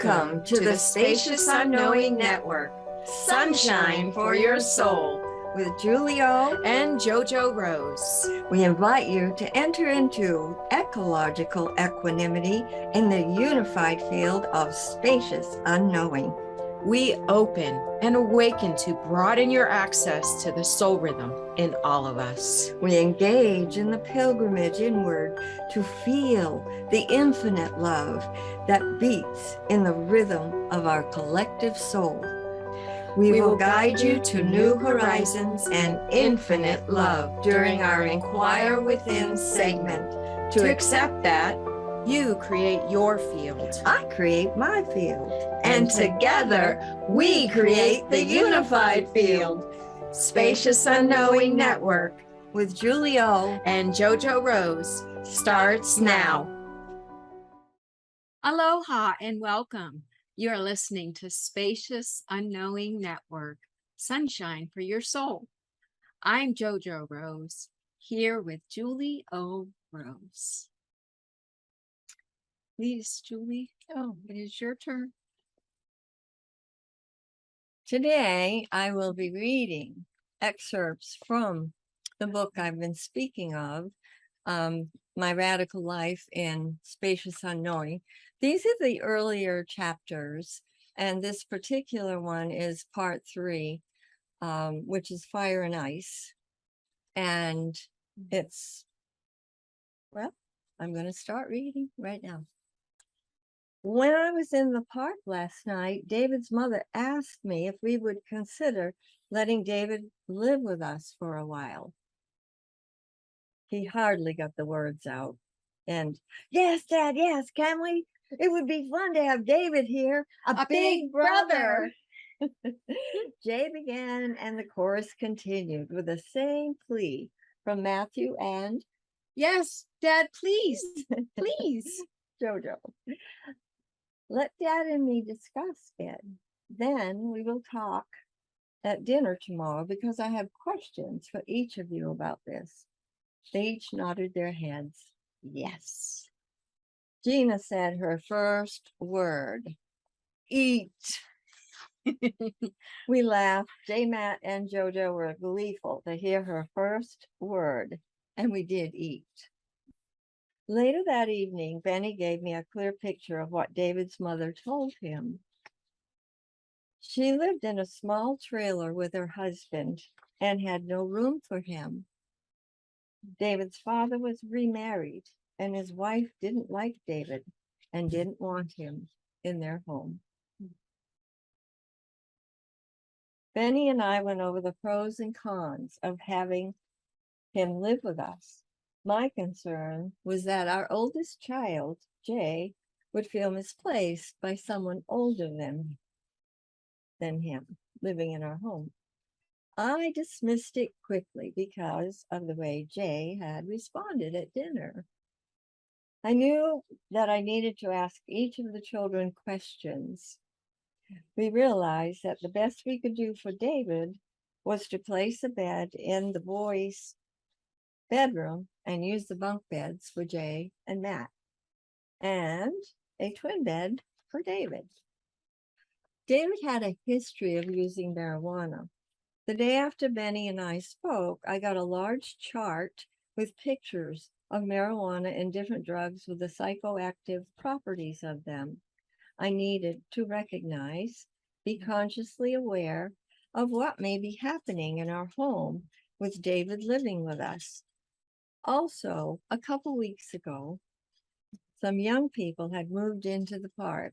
Welcome to the Spacious Unknowing Network, Sunshine for Your Soul, with Julio and JoJo Rose. We invite you to enter into ecological equanimity in the unified field of spacious unknowing. We open and awaken to broaden your access to the soul rhythm in all of us. We engage in the pilgrimage inward to feel the infinite love that beats in the rhythm of our collective soul. We will guide you to new horizons and infinite love during our Inquire Within segment. To accept that, you create your field. I create my field. And together, we create the unified field. Spacious Unknowing Network with Julio and JoJo Rose starts now. Aloha and welcome. You're listening to Spacious Unknowing Network, Sunshine for Your Soul. I'm JoJo Rose, here with Julie O. Rose. Please, Julie, it is your turn. Today, I will be reading excerpts from the book I've been speaking of, My Radical Life in Spacious Unknowing. These are the earlier chapters, and this particular one is part 3, which is Fire and Ice. And it's, well, I'm going to start reading right now. When I was in the park last night, David's mother asked me if we would consider letting David live with us for a while. He hardly got the words out. And, yes, Dad, yes, can we? It would be fun to have David here, a big brother. Jay began and the chorus continued with the same plea from Matthew and, yes, Dad, please, please. JoJo. Let Dad and me discuss it. Then we will talk at dinner tomorrow because I have questions for each of you about this. They each nodded their heads. Yes. Gina said her first word, eat. We laughed. J. Matt and JoJo were gleeful to hear her first word, and we did eat. Later that evening, Benny gave me a clear picture of what David's mother told him. She lived in a small trailer with her husband and had no room for him. David's father was remarried, and his wife didn't like David and didn't want him in their home. Benny and I went over the pros and cons of having him live with us. My concern was that our oldest child, Jay, would feel misplaced by someone older than him living in our home. I dismissed it quickly because of the way Jay had responded at dinner. I knew that I needed to ask each of the children questions. We realized that the best we could do for David was to place a bed in the boys' bedroom and use the bunk beds for Jay and Matt, and a twin bed for David. David had a history of using marijuana. The day after Benny and I spoke, I got a large chart with pictures of marijuana and different drugs with the psychoactive properties of them. I needed to recognize, be consciously aware of what may be happening in our home with David living with us. Also, a couple weeks ago, some young people had moved into the park.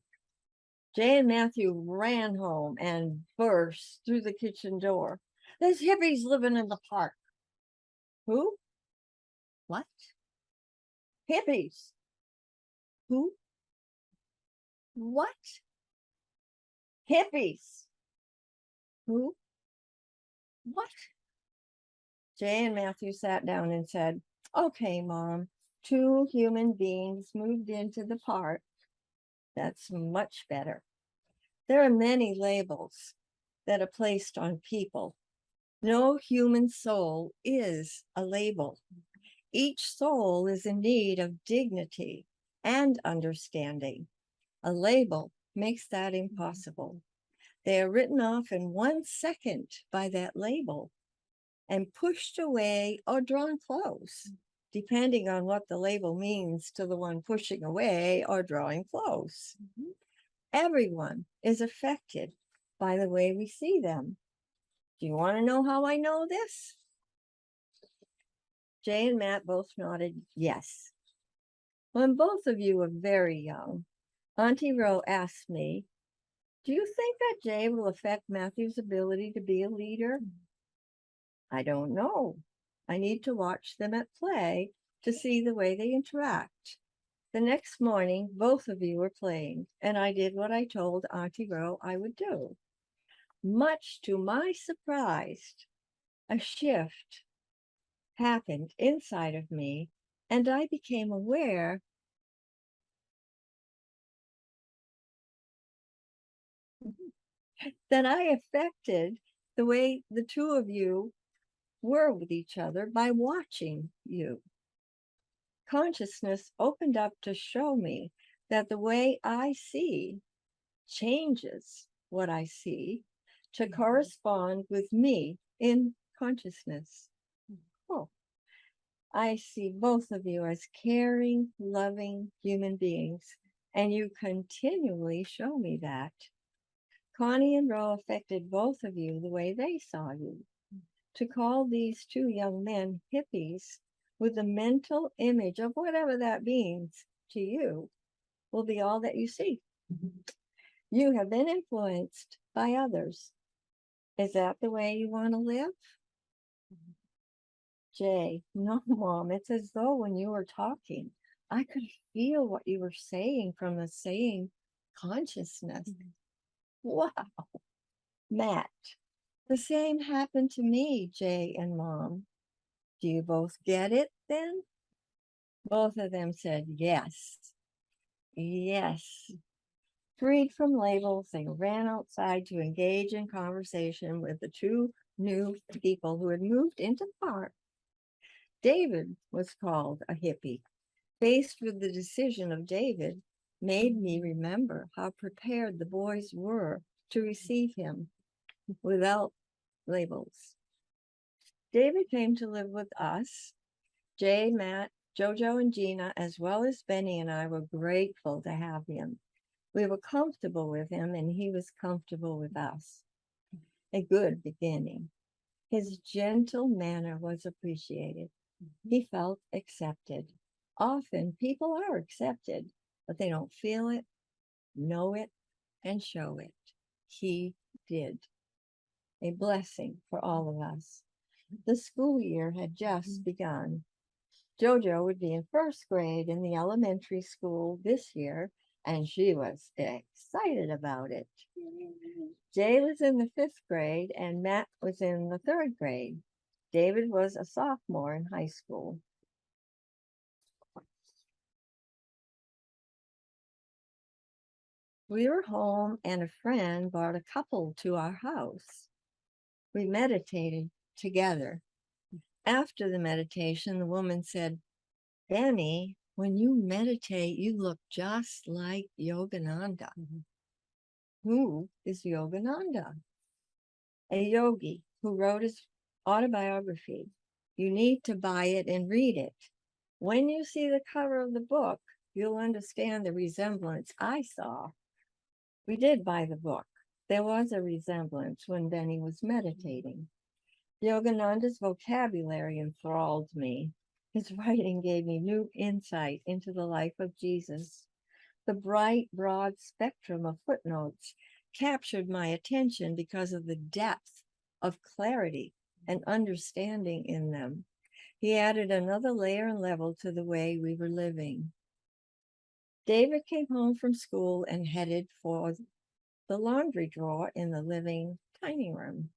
Jay and Matthew ran home and burst through the kitchen door. There's hippies living in the park. Who? What? Hippies. Who? What? Hippies. Who? What? Jay and Matthew sat down and said, okay, Mom, 2 human beings moved into the park. That's much better. There are many labels that are placed on people. No human soul is a label. Each soul is in need of dignity and understanding. A label makes that impossible. They are written off in 1 second by that label and pushed away or drawn close, depending on what the label means to the one pushing away or drawing close. Everyone is affected by the way we see them. Do you want to know how I know this? Jay and Matt both nodded yes. When both of you were very young, Auntie Roe asked me, do you think that Jay will affect Matthew's ability to be a leader? I don't know. I need to watch them at play to see the way they interact. The next morning, both of you were playing, and I did what I told Auntie Roe I would do. Much to my surprise, a shift happened inside of me, and I became aware that I affected the way the two of you were with each other by watching you. Consciousness opened up to show me that the way I see changes what I see to correspond with me in consciousness. Oh, I see both of you as caring, loving human beings, and you continually show me that. Connie and Ro affected both of you the way they saw you. To call these two young men hippies with the mental image of whatever that means to you will be all that you see. You have been influenced by others. Is that the way you want to live? Jay, no, Mom, it's as though when you were talking, I could feel what you were saying from the same consciousness. Wow. Matt, the same happened to me, Jay and Mom. Do you both get it then? Both of them said yes. Yes. Freed from labels, they ran outside to engage in conversation with the two new people who had moved into the park. David was called a hippie. Faced with the decision of David, made me remember how prepared the boys were to receive him without labels. David came to live with us. Jay, Matt, JoJo, and Gina, as well as Benny and I, were grateful to have him. We were comfortable with him, and he was comfortable with us. A good beginning. His gentle manner was appreciated. He felt accepted. Often people are accepted, but they don't feel it, know it, and show it. He did. A blessing for all of us. The school year had just begun. JoJo would be in first grade in the elementary school this year, and she was excited about it. Jay was in the 5th grade, and Matt was in the 3rd grade. David was a sophomore in high school. We were home, and a friend brought a couple to our house. We meditated together. After the meditation, the woman said, Benny, when you meditate, you look just like Yogananda. Who is Yogananda? A yogi who wrote his autobiography. You need to buy it and read it. When you see the cover of the book, you'll understand the resemblance I saw. We did buy the book. There was a resemblance when Benny was meditating. Yogananda's vocabulary enthralled me. His writing gave me new insight into the life of Jesus. The bright, broad spectrum of footnotes captured my attention because of the depth of clarity and understanding in them. He added another layer and level to the way we were living. David came home from school and headed for the laundry drawer in the living dining room.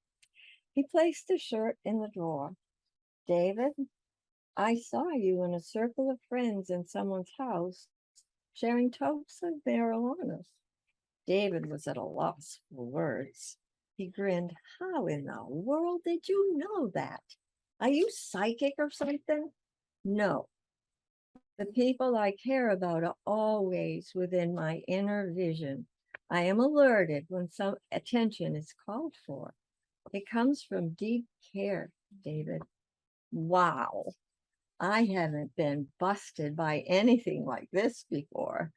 He placed the shirt in the drawer. David, I saw you in a circle of friends in someone's house sharing totes of marijuana. David was at a loss for words. He grinned. How in the world did you know that? Are you psychic or something? No. The people I care about are always within my inner vision. I am alerted when some attention is called for. It comes from deep care, David. Wow, I haven't been busted by anything like this before.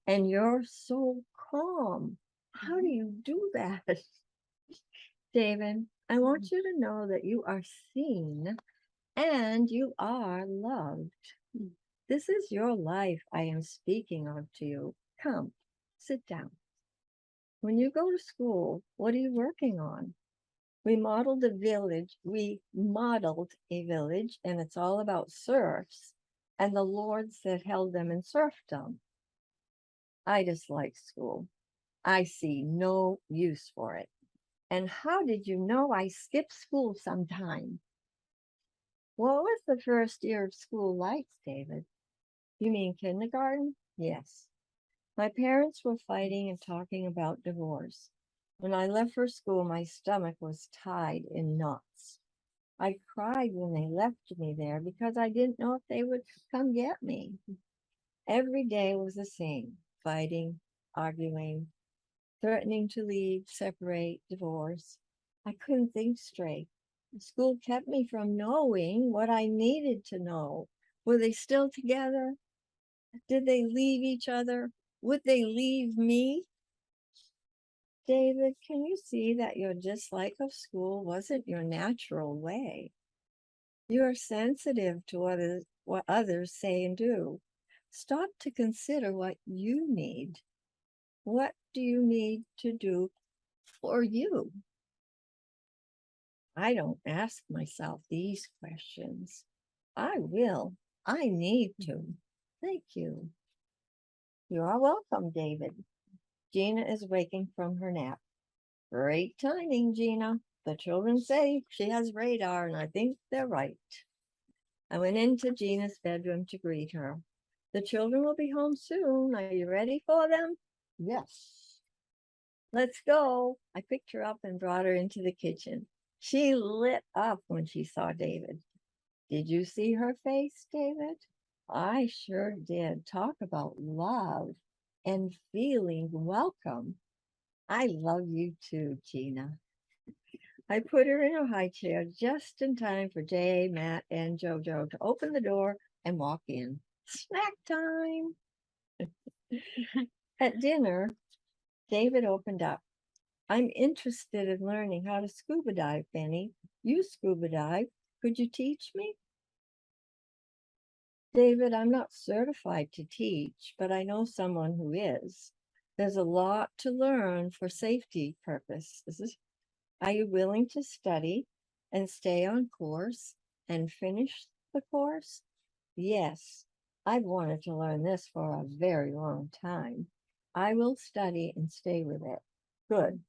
And you're so calm. How do you do that? David, I want you to know that you are seen and you are loved. This is your life I am speaking of to you. Come, sit down. When you go to school, what are you working on? We modeled a village, and it's all about serfs and the lords that held them in serfdom. I dislike school. I see no use for it. And how did you know I skipped school sometime? What was the first year of school like, David? You mean kindergarten? Yes. My parents were fighting and talking about divorce. When I left for school, my stomach was tied in knots. I cried when they left me there because I didn't know if they would come get me. Every day was the same, fighting, arguing, threatening to leave, separate, divorce. I couldn't think straight. School kept me from knowing what I needed to know. Were they still together? Did they leave each other? Would they leave me? David, can you see that your dislike of school wasn't your natural way? You are sensitive to what others say and do. Stop to consider what you need. What do you need to do for you? I don't ask myself these questions. I will. I need to. Thank you. You are welcome, David. Gina is waking from her nap. Great timing, Gina. The children say she has radar, and I think they're right. I went into Gina's bedroom to greet her. The children will be home soon. Are you ready for them? Yes. Let's go. I picked her up and brought her into the kitchen. She lit up when she saw David. Did you see her face, David? I sure did. Talk about love and feeling welcome. I love you too, Gina. I put her in a high chair just in time for Jay, Matt, and JoJo to open the door and walk in. Snack time. At dinner, David opened up. I'm interested in learning how to scuba dive, Benny. You scuba dive. Could you teach me? David, I'm not certified to teach, but I know someone who is. There's a lot to learn for safety purposes. Are you willing to study and stay on course and finish the course? Yes, I've wanted to learn this for a very long time. I will study and stay with it. Good.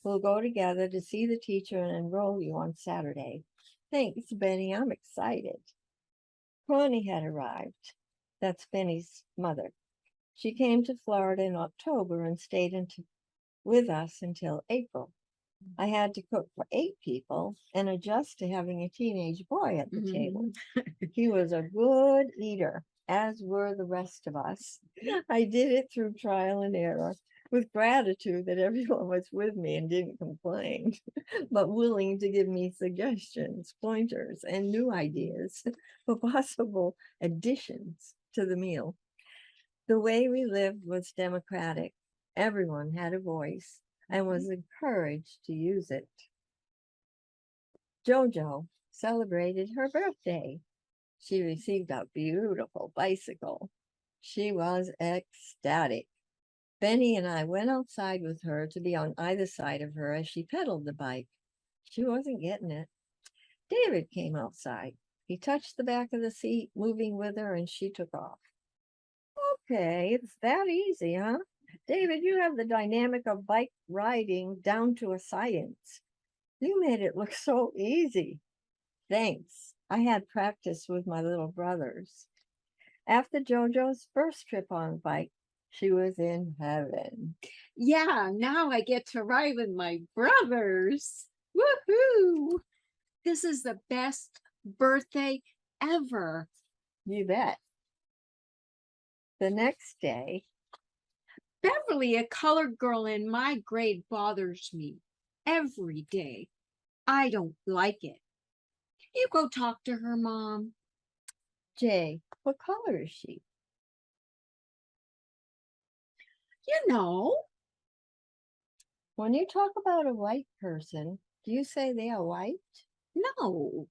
We'll go together to see the teacher and enroll you on Saturday. Thanks, Benny. I'm excited. Connie had arrived. That's Benny's mother. She came to Florida in October and stayed with us until April. I had to cook for 8 people and adjust to having a teenage boy at the table. He was a good eater, as were the rest of us. I did it through trial and error, with gratitude that everyone was with me and didn't complain, but willing to give me suggestions, pointers, and new ideas for possible additions to the meal. The way we lived was democratic. Everyone had a voice and was encouraged to use it. JoJo celebrated her birthday. She received a beautiful bicycle. She was ecstatic. Benny and I went outside with her to be on either side of her as she pedaled the bike. She wasn't getting it. David came outside. He touched the back of the seat, moving with her, and she took off. Okay, it's that easy, huh? David, you have the dynamic of bike riding down to a science. You made it look so easy. Thanks. I had practice with my little brothers. After JoJo's first trip on bike, she was in heaven. Yeah, now I get to ride with my brothers. Woohoo! This is the best birthday ever. You bet. The next day, Beverly, a colored girl in my grade, bothers me every day. I don't like it. You go talk to her, Mom. Jay, what color is she? You know, When you talk about a white person, do you say they are white? no.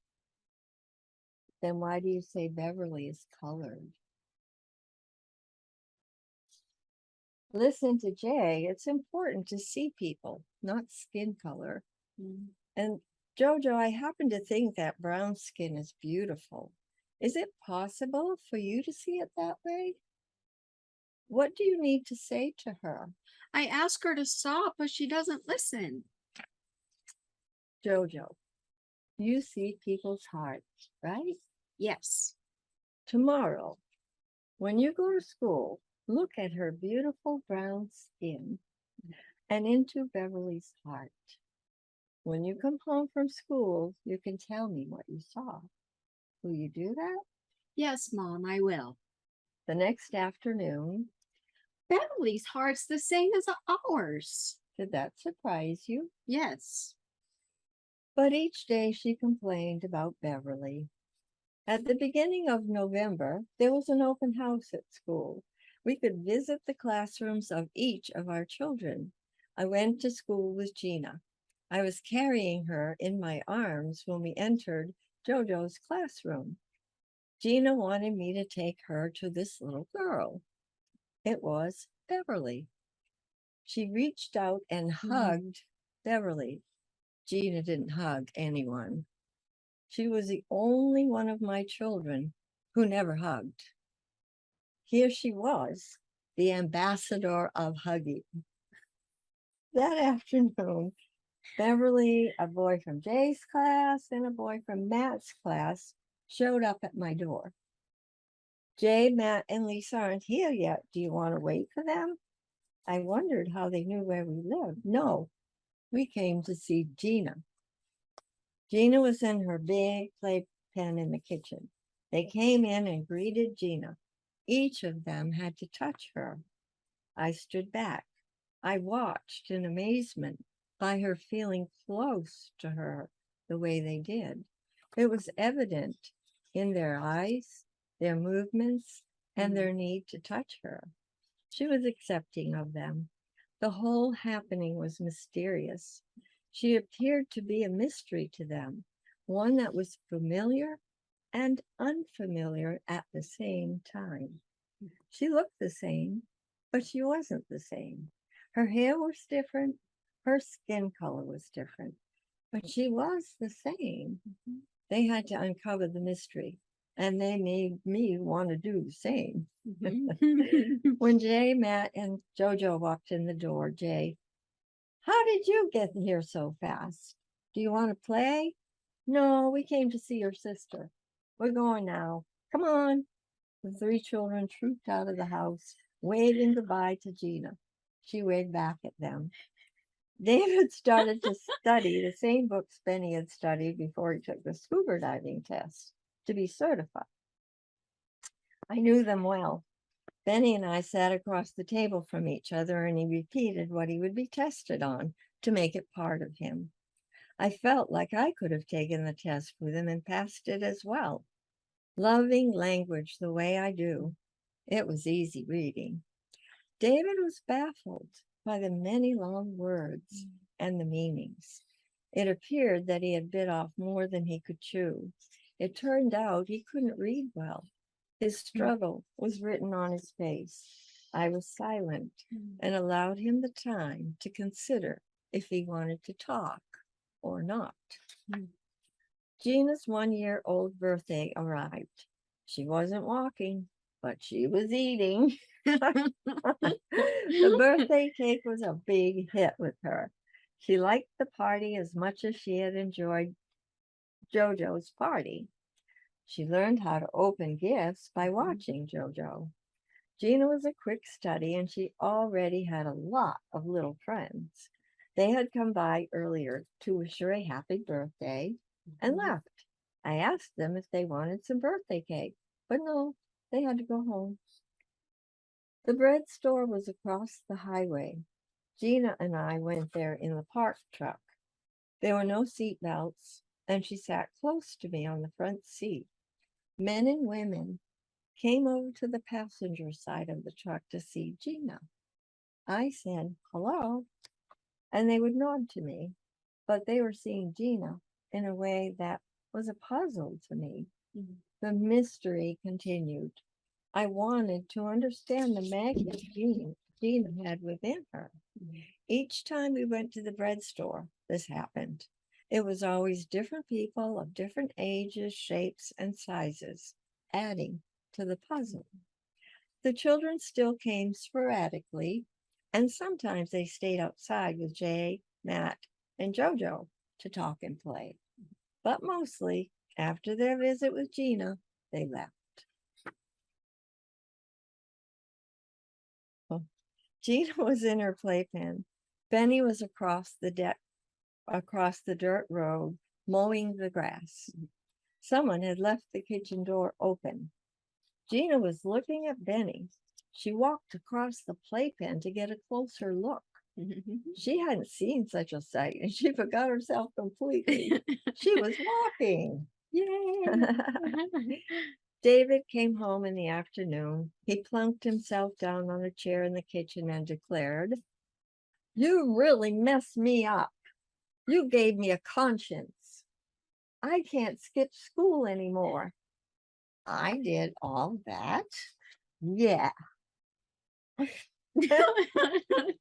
Then why do you say Beverly is colored? Listen to Jay. It's important to see people, not skin color. Mm. And Jojo, I happen to think that brown skin is beautiful. Is it possible for you to see it that way? What do you need to say to her? I ask her to stop, but she doesn't listen. Jojo, you see people's hearts, right? Yes. Tomorrow, when you go to school, look at her beautiful brown skin and into Beverly's heart. When you come home from school, you can tell me what you saw. Will you do that? Yes, Mom, I will. The next afternoon, Beverly's heart's the same as ours. did that surprise you? Yes. But each day she complained about Beverly. At the beginning of November, there was an open house at school. We could visit the classrooms of each of our children. I went to school with Gina. I was carrying her in my arms when we entered JoJo's classroom. Gina wanted me to take her to this little girl. It was Beverly. She reached out and hugged Beverly. Gina didn't hug anyone. She was the only one of my children who never hugged. Here she was, the ambassador of hugging. That afternoon, Beverly, a boy from Jay's class, and a boy from Matt's class showed up at my door. Jay, Matt, and Lisa aren't here yet. Do you want to wait for them? I wondered how they knew where we lived. No, we came to see Gina. Gina was in her big playpen in the kitchen. They came in and greeted Gina. Each of them had to touch her. I stood back. I watched in amazement by her feeling close to her the way they did. It was evident in their eyes, their movements, and their need to touch her. She was accepting of them. The whole happening was mysterious. She appeared to be a mystery to them, one that was familiar and unfamiliar at the same time. She looked the same, but she wasn't the same. Her hair was different, her skin color was different, but she was the same. They had to uncover the mystery, and they made me want to do the same. When Jay, Matt, and JoJo walked in the door, Jay, how did you get here so fast? Do you want to play? No, we came to see your sister. We're going now. Come on. The three children trooped out of the house, waving goodbye to Gina. She waved back at them. David started to study the same books Benny had studied before he took the scuba diving test to be certified. I knew them well. Benny and I sat across the table from each other, and he repeated what he would be tested on to make it part of him. I felt like I could have taken the test with him and passed it as well. Loving language the way I do, it was easy reading. David was baffled by the many long words and the meanings. It appeared that he had bit off more than he could chew. It turned out he couldn't read well. His struggle was written on his face. I was silent and allowed him the time to consider if he wanted to talk or not. Gina's 1-year-old birthday arrived. She wasn't walking, but she was eating. The birthday cake was a big hit with her. She liked the party as much as she had enjoyed JoJo's party. She learned how to open gifts by watching JoJo. Gina was a quick study, and she already had a lot of little friends. They had come by earlier to wish her a happy birthday and left. I asked them if they wanted some birthday cake, but no, they had to go home. The bread store was across the highway. Gina and I went there in the park truck. There were no seat belts, and she sat close to me on the front seat. Men and women came over to the passenger side of the truck to see Gina. I said, hello, and they would nod to me, but they were seeing Gina in a way that was a puzzle to me. The mystery continued. I wanted to understand the magnet Gina had within her. Each time we went to the bread store, this happened. It was always different people of different ages, shapes, and sizes, adding to the puzzle. The children still came sporadically, and sometimes they stayed outside with Jay, Matt, and JoJo to talk and play. But mostly, after their visit with Gina, they left. Oh, Gina was in her playpen. Benny was across the dirt road, mowing the grass. Someone had left the kitchen door open. Gina was looking at Benny. She walked across the playpen to get a closer look. She hadn't seen such a sight, and she forgot herself completely. She was walking. Yay! David came home in the afternoon. He plunked himself down on a chair in the kitchen and declared, "You really messed me up. You gave me a conscience. I can't skip school anymore." I did all that? Yeah.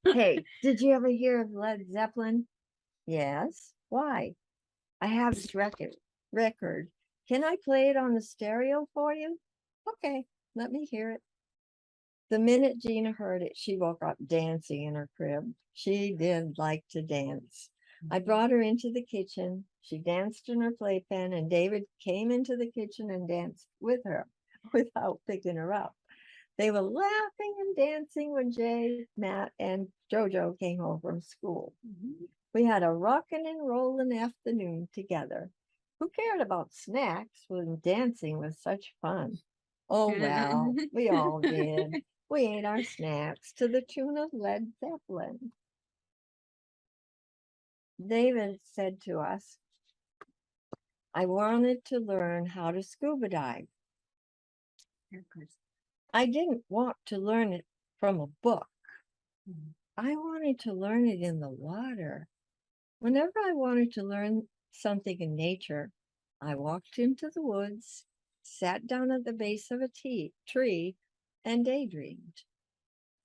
Hey, did you ever hear of Led Zeppelin? Yes. Why? I have this record. Can I play it on the stereo for you? Okay, let me hear it. The minute Gina heard it, she woke up dancing in her crib. She did like to dance. I brought her into the kitchen. She danced in her playpen, and David came into the kitchen and danced with her without picking her up. They were laughing and dancing when Jay, Matt, and JoJo came home from school. We had a rockin' and rollin' afternoon together. Who cared about snacks when dancing was such fun? Oh, well, we all did. We ate our snacks to the tune of Led Zeppelin. David said to us, I wanted to learn how to scuba dive. I didn't want to learn it from a book. I wanted to learn it in the water. Whenever I wanted to learn something in nature, I walked into the woods, sat down at the base of a tree, and daydreamed.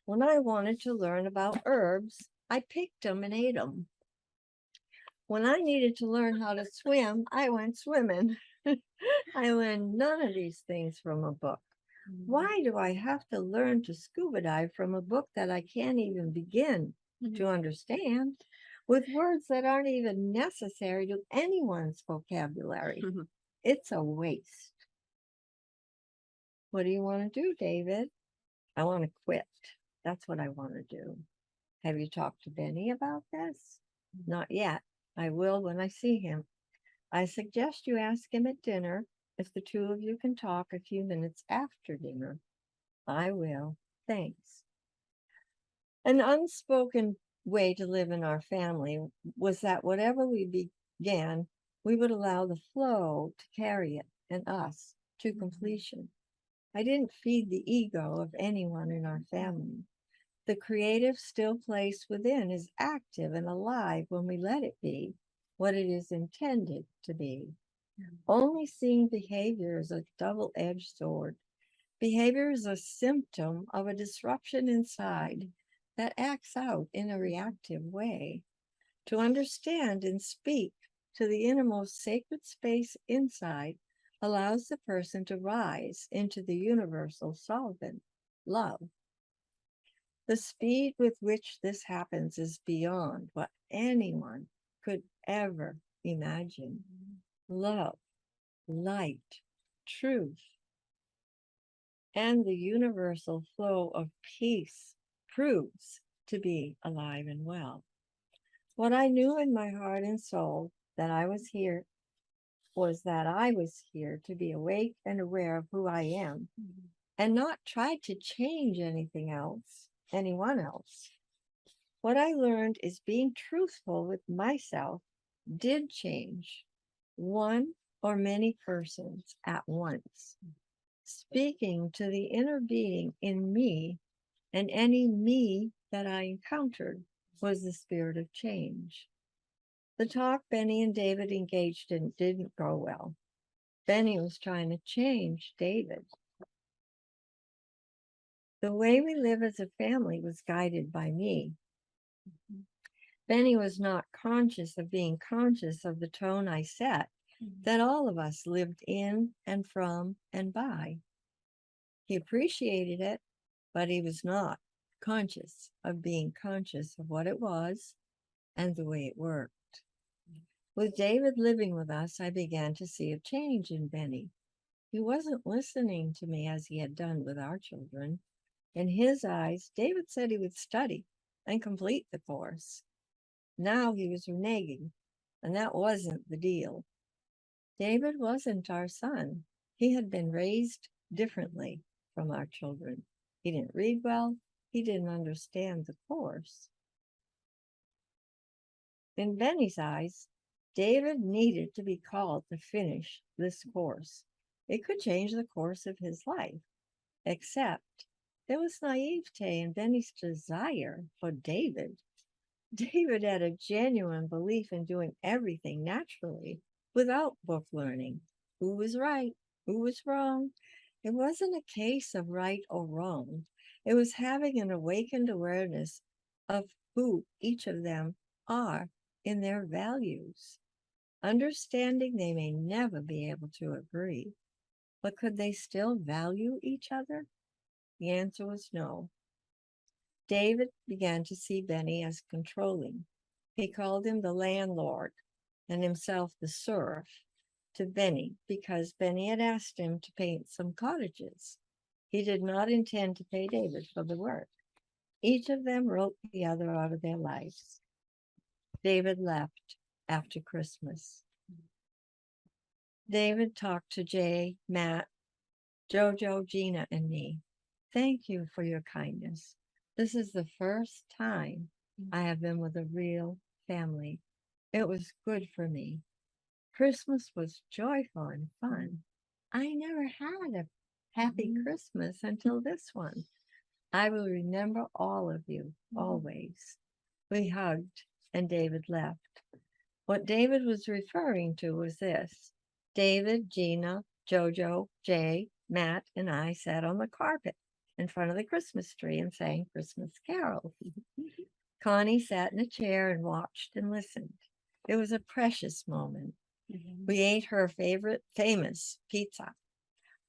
When I wanted to learn about herbs, I picked them and ate them. When I needed to learn how to swim, I went swimming. I learned none of these things from a book. Why do I have to learn to scuba dive from a book that I can't even begin to understand, with words that aren't even necessary to anyone's vocabulary? It's a waste. What do you want to do, David? I want to quit. That's what I want to do. Have you talked to Benny about this? Not yet. I will when I see him. I suggest you ask him at dinner if the two of you can talk a few minutes after dinner. I will. Thanks. An unspoken way to live in our family was that whatever we began, we would allow the flow to carry it and us to completion. I didn't feed the ego of anyone in our family. The creative still place within is active and alive when we let it be what it is intended to be. Only seeing behavior as a double-edged sword. Behavior is a symptom of a disruption inside that acts out in a reactive way. To understand and speak to the innermost sacred space inside allows the person to rise into the universal solvent, love. The speed with which this happens is beyond what anyone could ever imagine. Love, light, truth, and the universal flow of peace proves to be alive and well. What I knew in my heart and soul that I was here to be awake and aware of who I am and not try to change anyone else. What I learned is being truthful with myself did change one or many persons at once, speaking to the inner being in me, and any me that I encountered was the spirit of change. The talk Benny and David engaged in didn't go well. Benny was trying to change David. The way we live as a family was guided by me. Benny was not conscious of being conscious of the tone I set that all of us lived in and from and by. He appreciated it, but he was not conscious of being conscious of what it was and the way it worked. With David living with us, I began to see a change in Benny. He wasn't listening to me as he had done with our children. In his eyes, David said he would study and complete the course. Now he was reneging, and that wasn't the deal. David wasn't our son. He had been raised differently from our children. He didn't read well. He didn't understand the course. In Benny's eyes, David needed to be called to finish this course. It could change the course of his life, except there was naivete in Benny's desire for David. David had a genuine belief in doing everything naturally without book learning. Who was right? Who was wrong? It wasn't a case of right or wrong. It was having an awakened awareness of who each of them are in their values. Understanding they may never be able to agree, but could they still value each other? The answer was no. David began to see Benny as controlling. He called him the landlord and himself the serf to Benny because Benny had asked him to paint some cottages. He did not intend to pay David for the work. Each of them wrote the other out of their lives. David left after Christmas. David talked to Jay, Matt, JoJo, Gina, and me. Thank you for your kindness. This is the first time I have been with a real family. It was good for me. Christmas was joyful and fun. I never had a happy Christmas until this one. I will remember all of you always. We hugged and David left. What David was referring to was this. David, Gina, JoJo, Jay, Matt, and I sat on the carpet in front of the Christmas tree and sang Christmas carols. Connie sat in a chair and watched and listened. It was a precious moment. We ate her favorite famous pizza.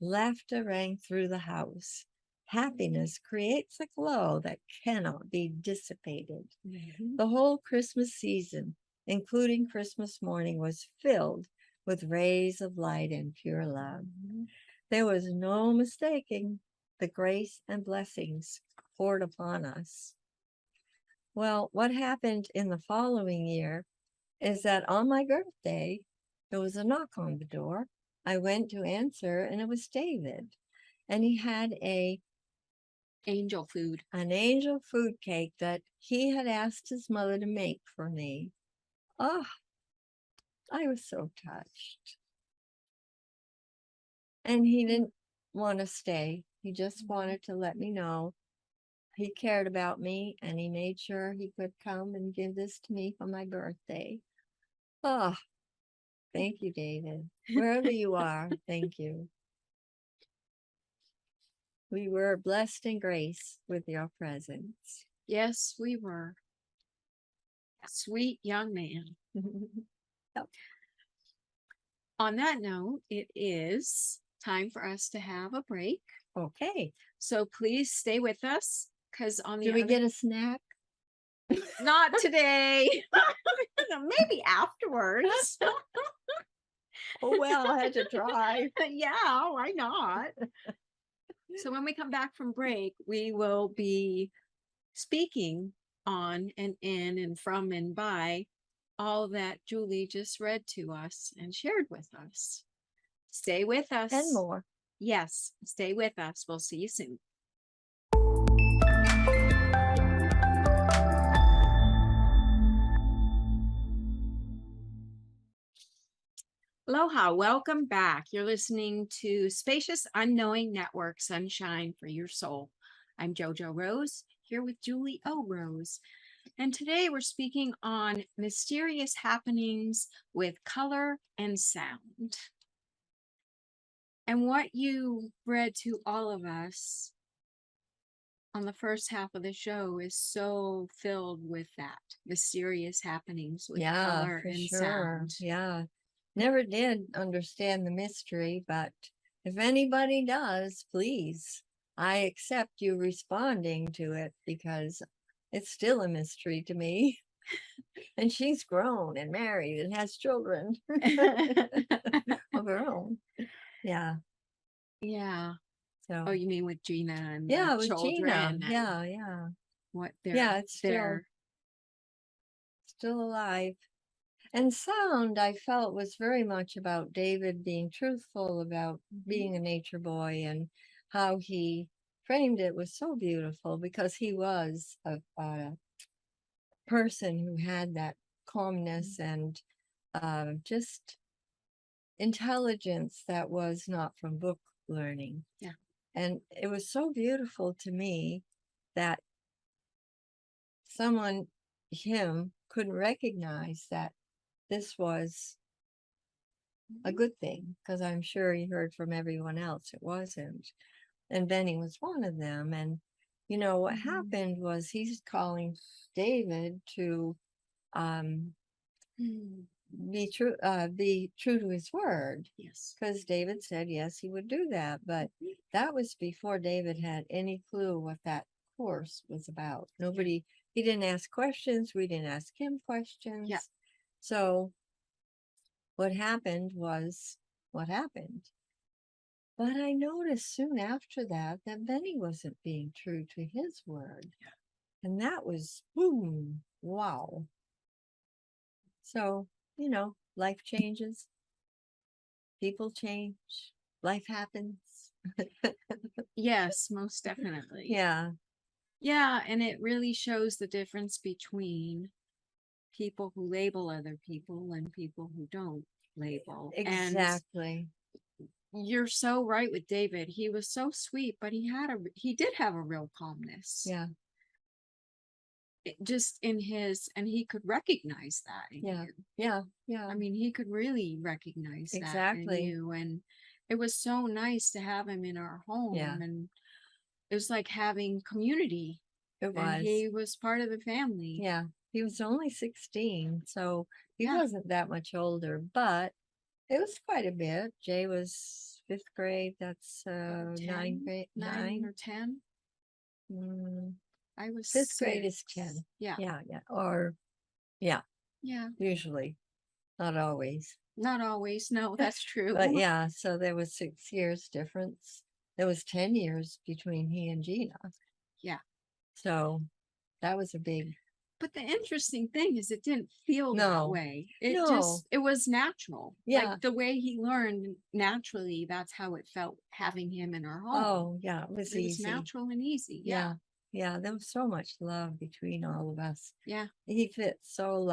Laughter rang through the house. Happiness creates a glow that cannot be dissipated. The whole Christmas season, including Christmas morning, was filled with rays of light and pure love. There was no mistaking the grace and blessings poured upon us. Well, what happened in the following year is that on my birthday, there was a knock on the door. I went to answer, and it was David. And he had an angel food cake that he had asked his mother to make for me. Oh, I was so touched. And he didn't want to stay. He just wanted to let me know he cared about me, and he made sure he could come and give this to me for my birthday. Oh, thank you, David. Wherever you are, thank you. We were blessed and graced with your presence. Yes, we were. A sweet young man. Yep. On that note, it is time for us to have a break. Okay. So please stay with us, because on the Do we get a snack? Not today. Maybe afterwards. Oh, well, I had to try. Yeah, why not? So when we come back from break, we will be speaking on and in and from and by all that Julie just read to us and shared with us. Stay with us. And more. Yes, stay with us. We'll see you soon. Aloha, welcome back. You're listening to Spacious Unknowing Network, Sunshine for Your Soul. I'm JoJo Rose, here with Julie O. Rose. And today we're speaking on mysterious happenings with color and sound. And what you read to all of us on the first half of the show is so filled with that mysterious happenings with color for and sure. sound. Yeah. Never did understand the mystery, but if anybody does, please, I accept you responding to it because it's still a mystery to me. And she's grown and married and has children of her own. Yeah. Yeah. So. Oh, you mean with Gina and Yeah, the with children? Gina. And Yeah. what Yeah, it's still alive. And sound, I felt, was very much about David being truthful about being a nature boy, and how he framed it was so beautiful because he was a person who had that calmness and just intelligence that was not from book learning. Yeah. And it was so beautiful to me that him, couldn't recognize that this was a good thing, because I'm sure he heard from everyone else it wasn't. And Benny was one of them. And, what happened was he's calling David to be true to his word. Yes. Because David said, yes, he would do that. But that was before David had any clue what that course was about. He didn't ask questions. We didn't ask him questions. Yeah. So what happened was what happened. But I noticed soon after that Benny wasn't being true to his word. Yeah. And that was, boom, wow. So, life changes, people change, life happens. Yes, most definitely. Yeah. Yeah, and it really shows the difference between people who label other people and people who don't label. Exactly. And you're so right with David. He was so sweet, but he did have a real calmness. Yeah. Just in his, and he could recognize that in you. Yeah. I mean, he could really recognize that in you. And it was so nice to have him in our home. Yeah. And it was like having community. It was. And he was part of the family. Yeah. He was only 16, so he wasn't that much older, but it was quite a bit. Jay was 5th grade. That's 9 or 10. I was 5th grade is 10. Yeah. Or yeah. Usually, not always. Not always. No, that's true. But yeah, so there was 6 years difference. There was 10 years between he and Gina. Yeah. So that was a big. But the interesting thing is it didn't feel that way. It was natural. Yeah. Like the way he learned naturally, that's how it felt having him in our home. Oh, yeah. It was easy. It was natural and easy. Yeah. There was so much love between all of us. Yeah. He fit so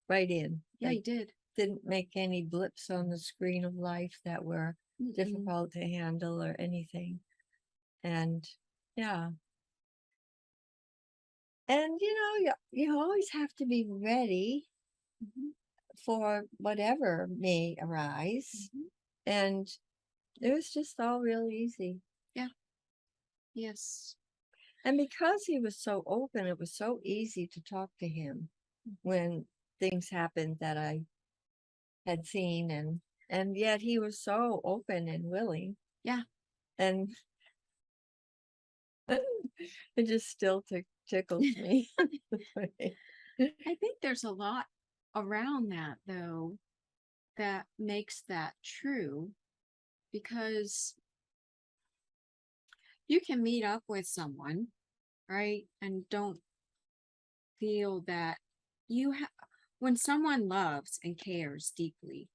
right in. Yeah, he did. Didn't make any blips on the screen of life that were difficult to handle or anything. And yeah. And you always have to be ready for whatever may arise. And it was just all real easy. Yeah. Yes. And because he was so open, it was so easy to talk to him when things happened that I had seen, and yet he was so open and willing. Yeah. And it just still tickles me. I think there's a lot around that, though, that makes that true, because you can meet up with someone, right, and don't feel that when someone loves and cares deeply,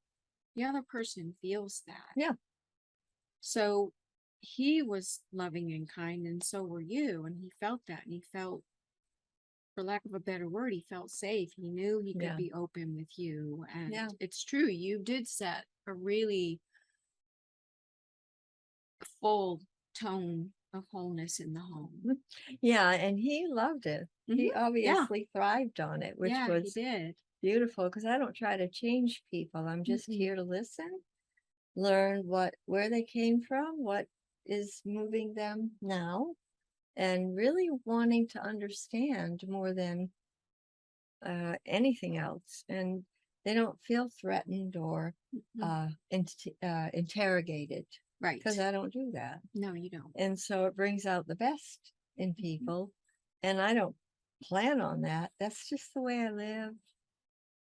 the other person feels that. Yeah. So he was loving and kind, and so were you. And he felt that, and he felt, for lack of a better word, he felt safe. He knew he could Yeah. be open with you. And Yeah. it's true, you did set a really full tone of wholeness in the home. Yeah, and he loved it. He Yeah, obviously thrived on it, which yeah, he was did. beautiful because I don't try to change people. I'm just Mm-mm. here to listen, learn where they came from, what is moving them now, and really wanting to understand more than anything else. And they don't feel threatened or interrogated Right. because I don't do that. No, you don't. And so it brings out the best in people. And I don't plan on that. That's just the way I live.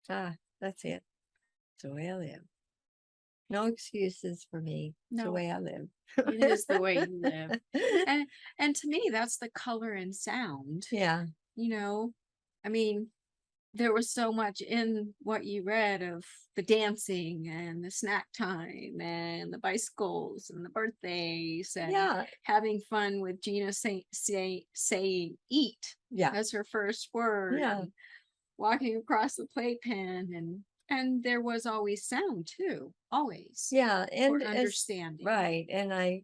That's it. It's the way I live. No excuses for me. It's the No, way I live. it is the way you live. And to me, that's the color and sound. Yeah. You know, I mean, there was so much in what you read of the dancing and the snack time and the bicycles and the birthdays and Yeah. having fun with Gina saying eat Yeah. as her first word. Yeah. And walking across the playpen, and there was always sound too, always. Yeah. And for understanding. right. And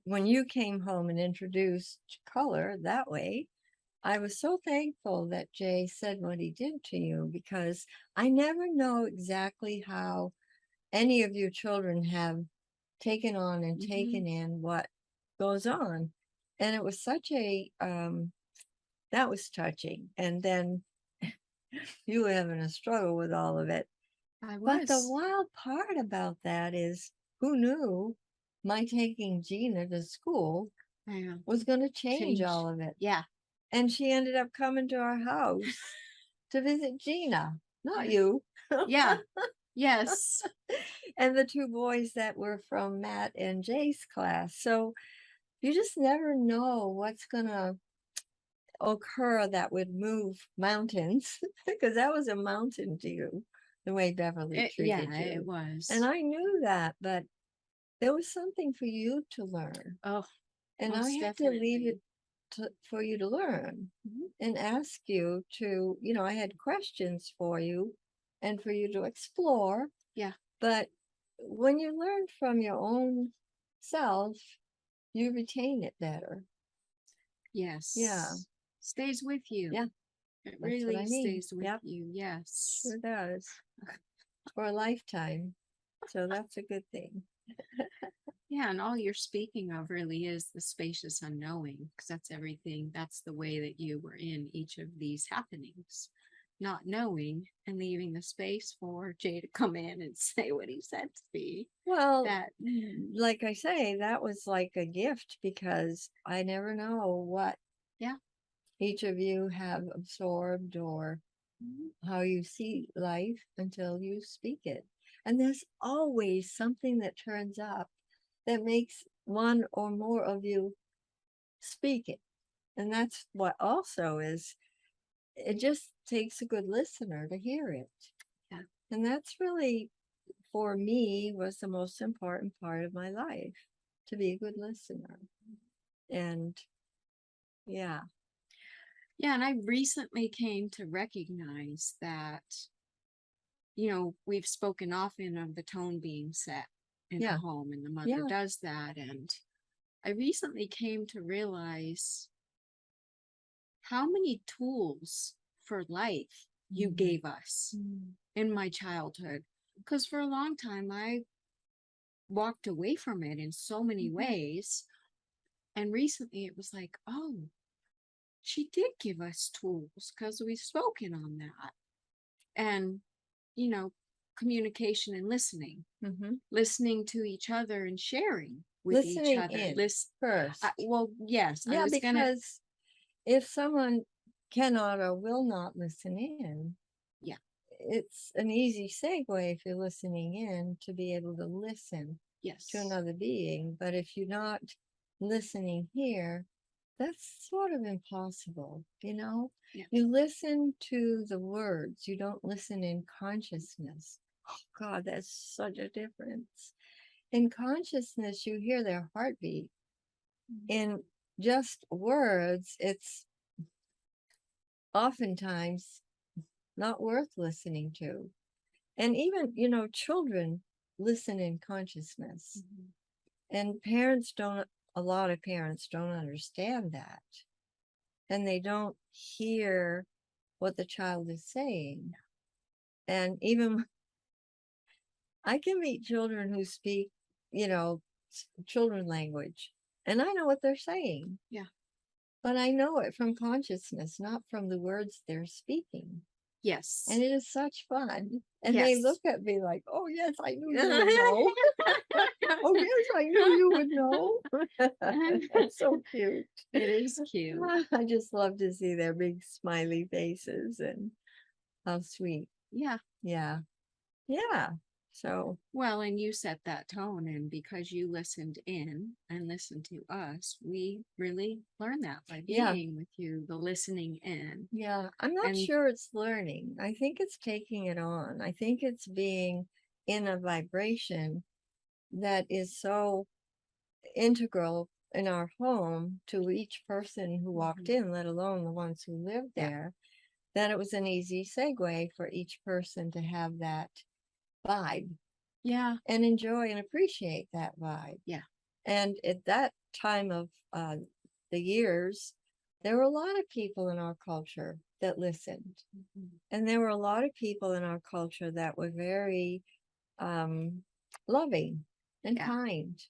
when you came home and introduced color that way, I was so thankful that Jay said what he did to you because I never know exactly how any of you children have taken on and taken in what goes on. And it was such that was touching. And then you were having a struggle with all of it. I But the was. wild part about that is who knew my taking Gina to school was going to change all of it. Yeah. And she ended up coming to our house to visit Gina, not you. Yeah. Yes. And the two boys that were from Matt and Jay's class. So you just never know what's going to occur that would move mountains because that was a mountain to you, the way Beverly treated Yeah, you. it was. And I knew that, but there was something for you to learn. Oh, And I had to leave it for you to learn and ask you to, I had questions for you and for you to explore. Yeah. But when you learn from your own self, you retain it better. Yes. Yeah. Stays with you. Yeah. It That's really what I mean. stays with you. Yes. Sure does. For a lifetime. So that's a good thing. Yeah, and all you're speaking of really is the spacious unknowing, because that's everything. That's the way that you were in each of these happenings, not knowing and leaving the space for Jay to come in and say what he said to me. Well, like I say, that was like a gift because I never know what each of you have absorbed or how you see life until you speak it. And there's always something that turns up that makes one or more of you speak it. And that's what also is, it just takes a good listener to hear it. Yeah. And that's really, for me, was the most important part of my life, to be a good listener. And yeah. Yeah, and I recently came to recognize that, we've spoken often of the tone being set in the home, and the mother does that. And I recently came to realize how many tools for life you gave us in my childhood. Because for a long time, I walked away from it in so many ways. And recently it was like, oh, she did give us tools because we've spoken on that. And, communication and listening to each other and sharing with each other. First. Well, yes. Yeah, because if someone cannot or will not listen in, it's an easy segue if you're listening in to be able to listen to another being. But if you're not listening here, that's sort of impossible, You listen to the words, you don't listen in consciousness. Oh God, that's such a difference. In consciousness, you hear their heartbeat. in just words, it's oftentimes not worth listening to. And even, children listen in consciousness. Mhm. And a lot of parents don't understand that. And they don't hear what the child is saying. And even I can meet children who speak, you know, children language, and I know what they're saying. Yeah. But I know it from consciousness, not from the words they're speaking. Yes. And it is such fun. And they Yes. look at me like, oh, yes, I knew you would know. Oh, yes, I knew you would know. That's so cute. It is cute. I just love to see their big smiley faces and how sweet. Yeah. Yeah. Yeah. So, Well, and you set that tone, and because you listened in and listened to us, we really learned that by yeah. being with you, the listening in. Yeah. I'm not And sure it's learning. I think it's taking it on. I think it's being in a vibration that is so integral in our home to each person who walked in, let alone the ones who lived Yeah. there, that it was an easy segue for each person to have that vibe yeah, and enjoy and appreciate that vibe. Yeah. And at that time of the years, there were a lot of people in our culture that listened. And there were a lot of people in our culture that were very loving and Yeah. kind.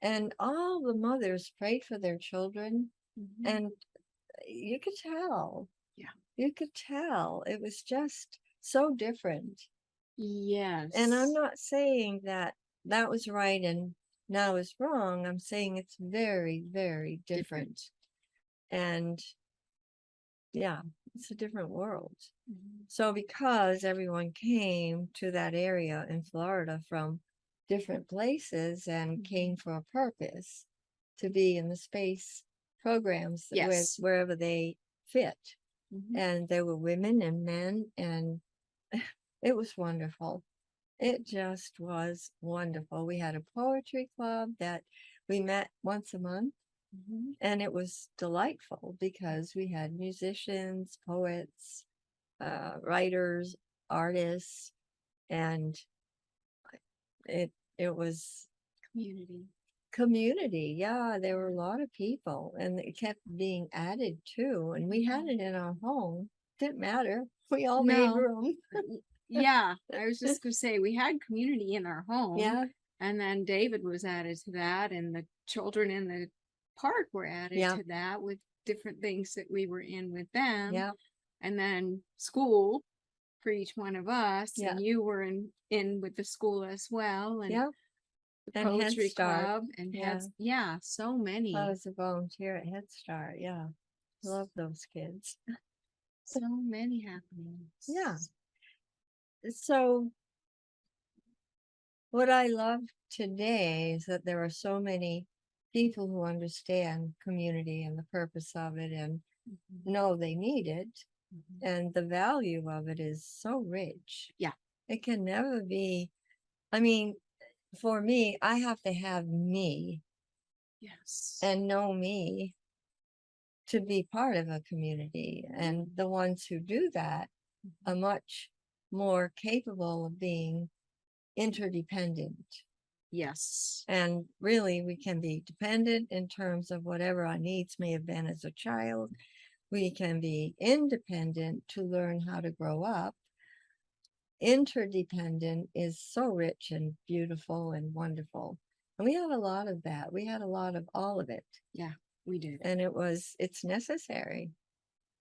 And all the mothers prayed for their children. And you could tell. Yeah. You could tell. It was just so different. Yes. And I'm not saying that that was right and now is wrong. I'm saying it's very, very different. And yeah, it's a different world. So because everyone came to that area in Florida from different places and came for a purpose to be in the space programs with Yes. wherever they fit. Mhm. And there were women and men, and it was wonderful. It just was wonderful. We had a poetry club that we met once a month, and it was delightful because we had musicians, poets, writers, artists, and it was community. Yeah, there were a lot of people, and it kept being added to, and we had it in our home. Didn't matter. We all made No. room. Yeah, I was just gonna say we had community in our home. Yeah, And then David was added to that, and the children in the park were added Yeah. to that with different things that we were in with them. yeah, And then school for each one of us. Yeah. And you were in with the school as well. And yeah. the And Head poetry Start. club and Yeah. so many. I was a volunteer at Head Start. Yeah. Love those kids. So many happenings. Yeah. So what I love today is that there are so many people who understand community and the purpose of it and know they need it. And the value of it is so rich. Yeah. It can never be, I mean, for me, I have to have me Yes. and know me to be part of a community. And the ones who do that are much more capable of being interdependent. Yes. And really, we can be dependent in terms of whatever our needs may have been as a child. We can be independent to learn how to grow up. Interdependent is so rich and beautiful and wonderful. And we had a lot of that. We had a lot of all of it. Yeah, we did. And it's necessary.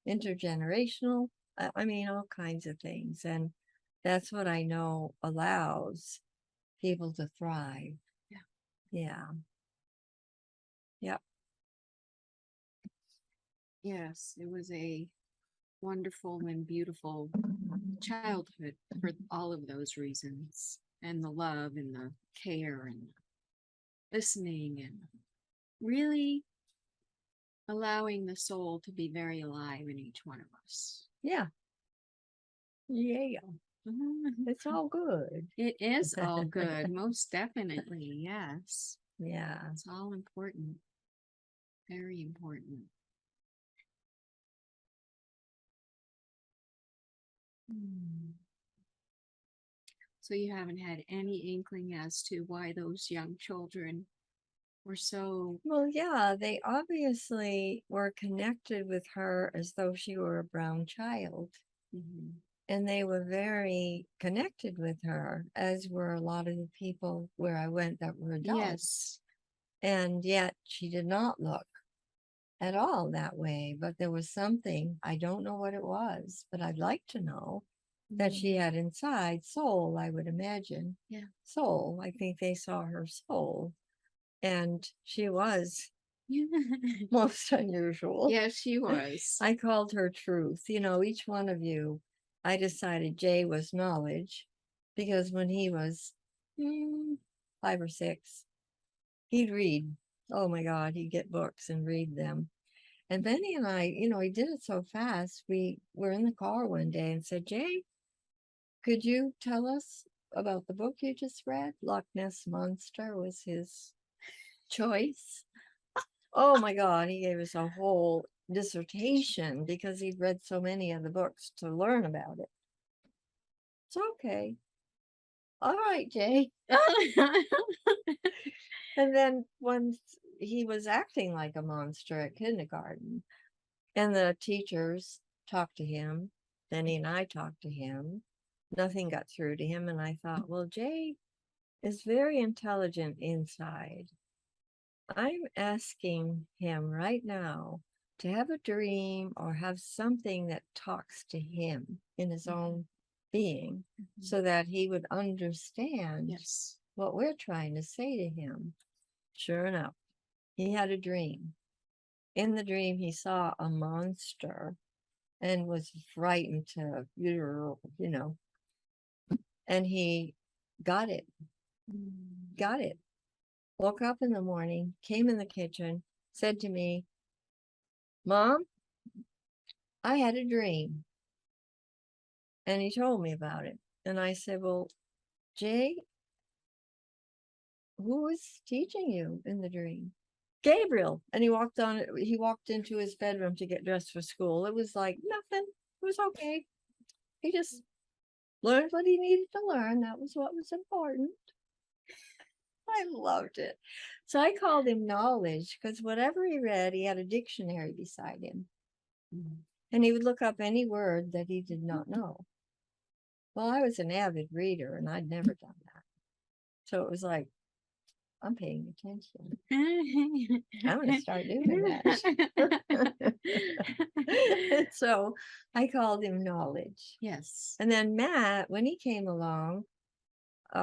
Intergenerational, I mean, all kinds of things. And that's what I know allows people to thrive. Yeah. Yeah. Yep. Yes, it was a wonderful and beautiful childhood for all of those reasons, and the love and the care and listening and really allowing the soul to be very alive in each one of us. Yeah. Yeah. It's all good. It is all good, most definitely. Yes. Yeah. It's all important. Very important. Hmm. So you haven't had any inkling as to why those young children were so. Well, yeah, they obviously were connected with her as though she were a brown child. Mhm. And they were very connected with her, as were a lot of the people where I went that were adults. Yes. And yet she did not look at all that way. But there was something, I don't know what it was, but I'd like to know that she had inside soul, I would imagine. Yeah. Soul. I think they saw her soul. And she was most unusual. Yes, she was. I called her truth. You know, each one of you, I decided Jay was knowledge because when he was 5 or 6, he'd read. Oh my God, he'd get books and read them. And Benny and I, you know, he did it so fast. We were in the car one day and said, Jay, could you tell us about the book you just read? Loch Ness Monster was his choice. Oh my God, he gave us a whole dissertation because he'd read so many of the books to learn about it. It's okay. All right, Jay. And then once he was acting like a monster at kindergarten, and the teachers talked to him, Benny and I talked to him. Nothing got through to him. And I thought, well, Jay is very intelligent inside. I'm asking him right now to have a dream or have something that talks to him in his own being so that he would understand Yes. what we're trying to say to him. Sure enough, he had a dream. In the dream, he saw a monster and was frightened to, you know, and he got it, got it. Woke up in the morning, came in the kitchen, said to me, Mom, I had a dream. And he told me about it. And I said, well, Jay, who was teaching you in the dream? Gabriel. And he walked into his bedroom to get dressed for school. It was like nothing. It was okay. He just learned what he needed to learn. That was what was important. I loved it. So I called him knowledge because whatever he read, he had a dictionary beside him. And he would look up any word that he did not know. Well, I was an avid reader and I'd never done that. So it was like, I'm paying attention. I'm going to start doing that. And so I called him knowledge. Yes. And then Matt, when he came along,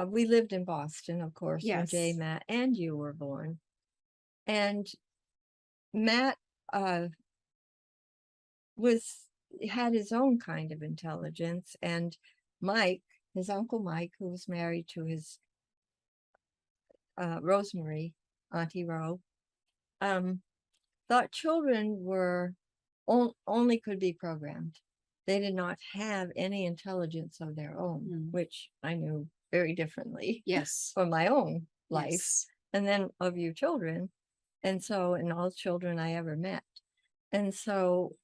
we lived in Boston, of course, when Yes. Jay, Matt, and you were born. And Matt had his own kind of intelligence. And Mike, his uncle Mike, who was married to his Rosemary, Auntie Ro, thought children were only could be programmed. They did not have any intelligence of their own, which I knew very differently. Yes. From my own life, Yes. and then of you children, and all children I ever met. And so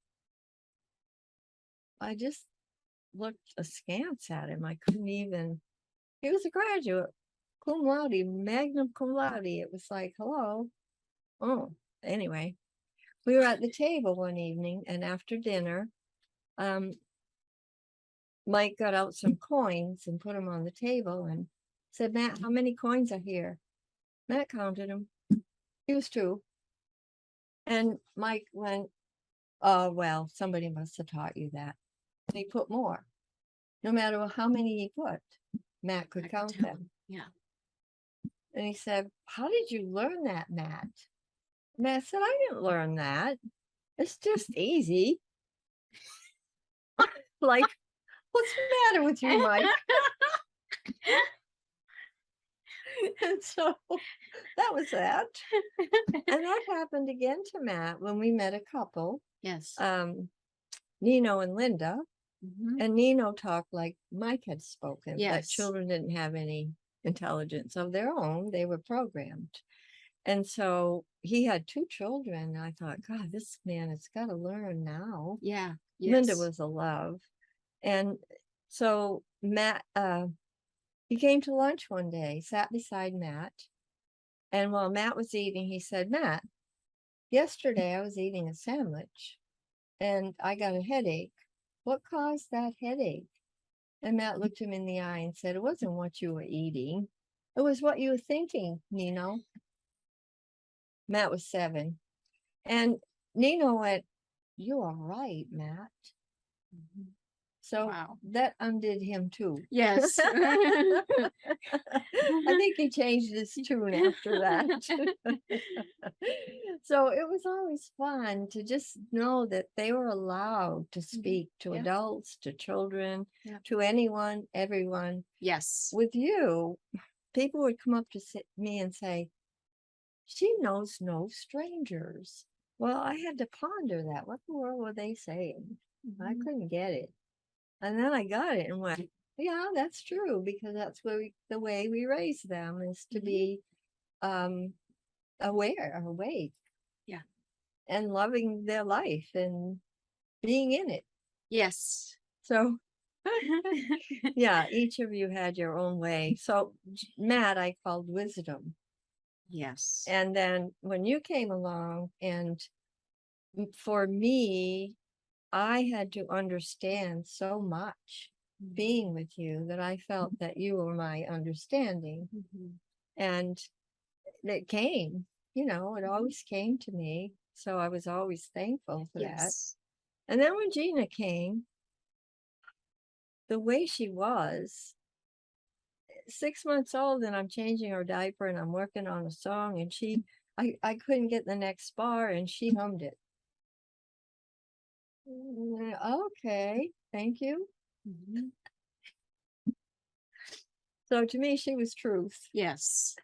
I just looked askance at him. I couldn't even. He was a graduate, cum laude, magna cum laude. It was like, hello. Oh, anyway, we were at the table one evening, and after dinner, Mike got out some coins and put them on the table and said, Matt, how many coins are here? Matt counted them. He was 2. And Mike went, oh, well, somebody must have taught you that. And he put more. No matter how many he put, Matt could count them. Yeah. And he said, how did you learn that, Matt? Matt said, I didn't learn that. It's just easy. Like, what's the matter with you, Mike? And so that was that. And that happened again to Matt when we met a couple. Yes. Nino and Linda. And Nino talked like Mike had spoken, that Yes. children didn't have any intelligence of their own. They were programmed. And so he had 2 children. And I thought, God, this man has got to learn now. Yeah. Linda Yes. was a love. And so Matt, he came to lunch one day, sat beside Matt. And while Matt was eating, he said, Matt, yesterday I was eating a sandwich and I got a headache. What caused that headache? And Matt looked him in the eye and said, it wasn't what you were eating. It was what you were thinking, Nino. Matt was 7. And Nino went, you are right, Matt. Mhm. So Wow. that undid him too. Yes. I think he changed his tune after that. So it was always fun to just know that they were allowed to speak to Yeah. adults, to children, Yeah. to anyone, everyone. Yes. With you, people would come up to me and say, she knows no strangers. Well, I had to ponder that. What in the world were they saying? I Mhm. couldn't get it. And then I got it and went, yeah, that's true, because that's the way we raise them is to be awake, Yeah. and loving their life and being in it. Yes. So yeah, each of you had your own way. So Matt, I called wisdom. Yes. And then when you came along, and for me, I had to understand so much being with you that I felt that you were my understanding. Mhm. And it came, it always came to me. So I was always thankful for that. Yes. And then when Gina came, the way she was, 6 months old, and I'm changing her diaper and I'm working on a song, and I couldn't get the next bar and she hummed it. Okay, thank you. Mhm. So to me, she was truth. Yes.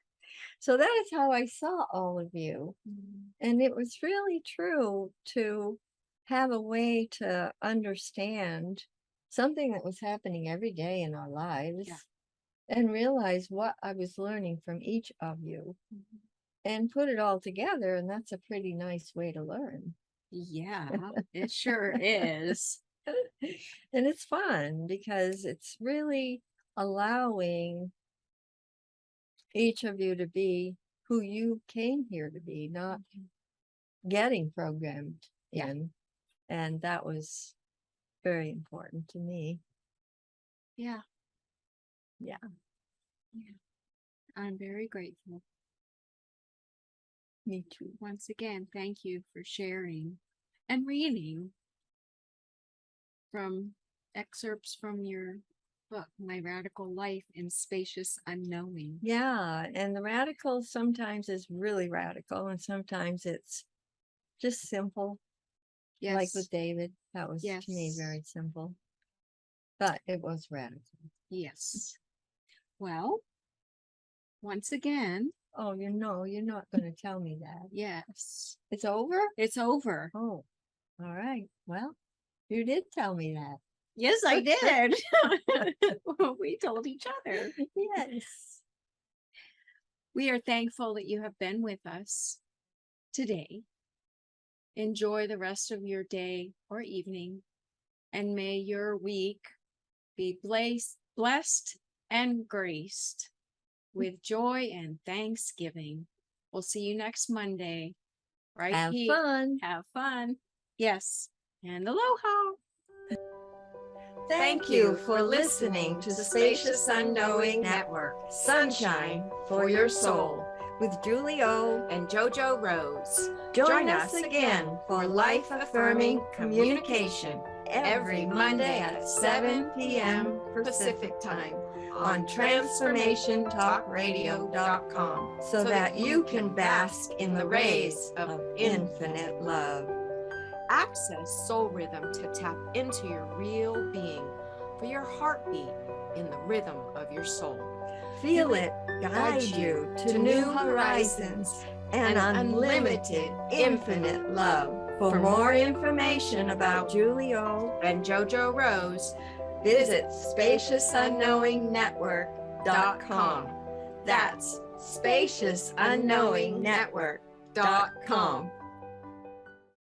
So that is how I saw all of you. Mhm. And it was really true to have a way to understand something that was happening every day in our lives. Yeah. And realize what I was learning from each of you Mhm. and put it all together. And that's a pretty nice way to learn. Yeah, it sure is. And it's fun because it's really allowing each of you to be who you came here to be, not getting programmed Yeah. in. And that was very important to me. Yeah. Yeah. Yeah. I'm very grateful. Me too. Once again, thank you for sharing and reading from excerpts from your book, My Radical Life in Spacious Unknowing. Yeah. And the radical sometimes is really radical, and sometimes it's just simple. Yes. Like with David, that was to me Yes. very simple, but it was radical. Yes. Well, once again, Oh, you're not going to tell me that. yes, It's over? it's over. Oh, all right. Well, you did tell me that. Yes, I did. We told each other. Yes. We are thankful that you have been with us today. Enjoy the rest of your day or evening, and may your week be blessed and graced with joy and thanksgiving. We'll see you next Monday. Right Have here. fun. Have fun. Yes. And aloha. Thank you for listening to Spacious Unknowing Network, Sunshine for Your Soul, with Julie O. And JoJo Rose. Join us again for life-affirming communication every Monday at 7 p.m. Pacific Time on TransformationTalkRadio.com, so that you can bask in the rays of infinite love. Access soul rhythm to tap into your real being for your heartbeat in the rhythm of your soul. Feel it guide you to new horizons and unlimited, infinite love. For more information about Julie O. And JoJo Rose, visit SpaciousUnknowingNetwork.com. That's SpaciousUnknowingNetwork.com.